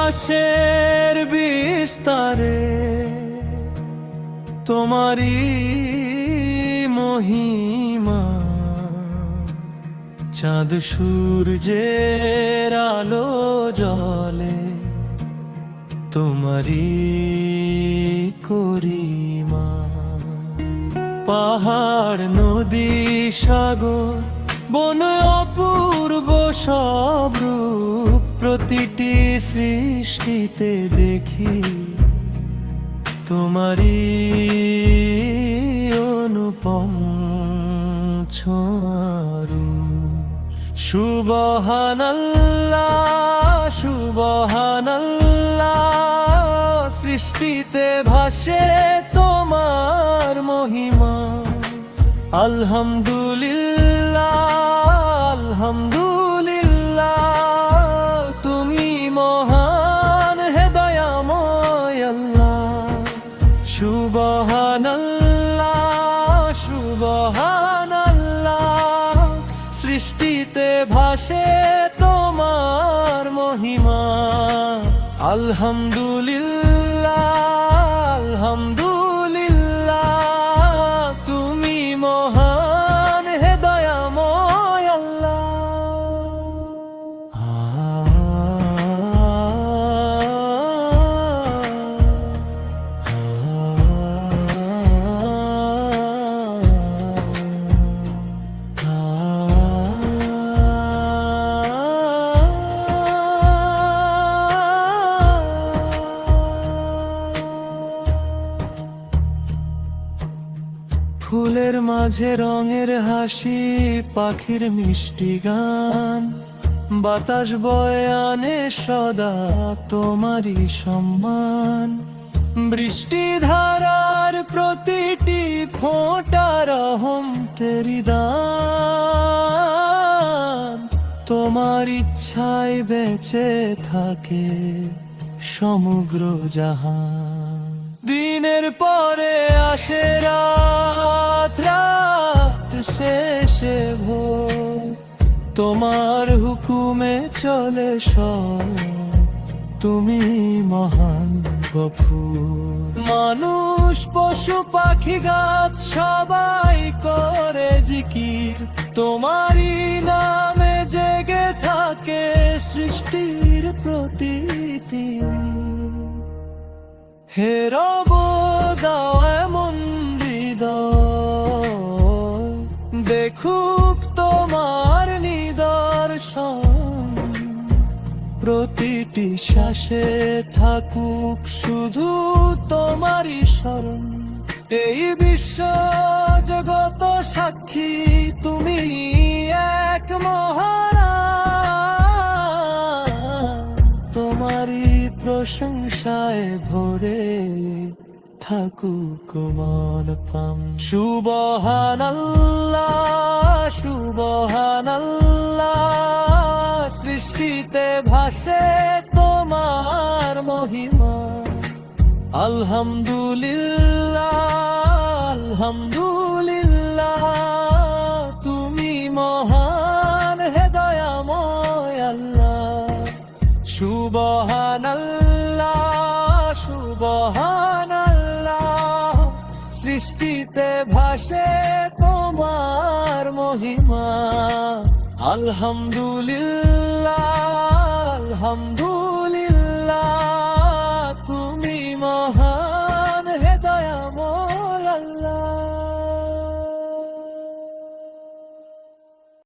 আকাশের বিস্তারে তোমারি মহিমা, চাঁদ সূর্যের আলো জলে তোমারি করিমা। পাহাড় নদী সাগর বন অপূর্ব সব রূপ, প্রতিটি সৃষ্টিতে দেখি তোমারি অনুপম ছোঁয়ারু। সুবহানাল্লাহ সুবহানাল্লাহ, সৃষ্টিতে ভাসে তোমার মহিমা। আলহামদুলিল্লাহ আলহামদুলিল্লাহ, তুমি মহান হে দয়াময় আল্লাহ। সুবহানাল্লাহ সুবহানাল্লাহ, সৃষ্টিতে ভাসে তোমার মহিমা। আলহামদুলিল্লাহ আলহামদুলিল্লাহ, তুমি মহান হে দয়াময় আল্লাহ। ফুলের মাঝে রঙের হাসি, পাখির মিষ্টি গান, বাতাস বয়ে আনে সদা তোমারই সম্মান। বৃষ্টি ধারার প্রতিটি ফোঁটা রহমতেরি দান, তোমার ইচ্ছায় বেঁচে থাকে সমগ্র জাহান। দিনের পরে আসে রাত, রাত শেষে ভোর, তোমার হুকুমে চলে সব, তুমি মহান গফুর। মানুষ পশু পাখি গাছ সবাই করে জিকির, তোমারই নামে জেগে থাকে সৃষ্টির প্রতিটি। হে রব দাও এমন হৃদয়, দেখুক তোমার নিদর্শন, প্রতিটি শ্বাসে থাকুক শুধু তোমারই স্মরণ। এই বিশ্ব জগত সাক্ষী তুমি এক মহান, তোমারই প্রশংসায় ভরে থাকুক মন পাম। সুবহানাল্লাহ সুবহানাল্লাহ, সৃষ্টিতে ভাসে তোমার মহিমা। আলহামদুলিল্লাহ আলহামদুলিল্লাহ, তুমি মহান হে দয়াময় আল্লাহ। সুবহানাল্লাহ সুবহানাল্লাহ, সৃষ্টিতে ভাসে তোমার মহিমা। আলহামদুলিল্লাহ আলহামদুলিল্লাহ।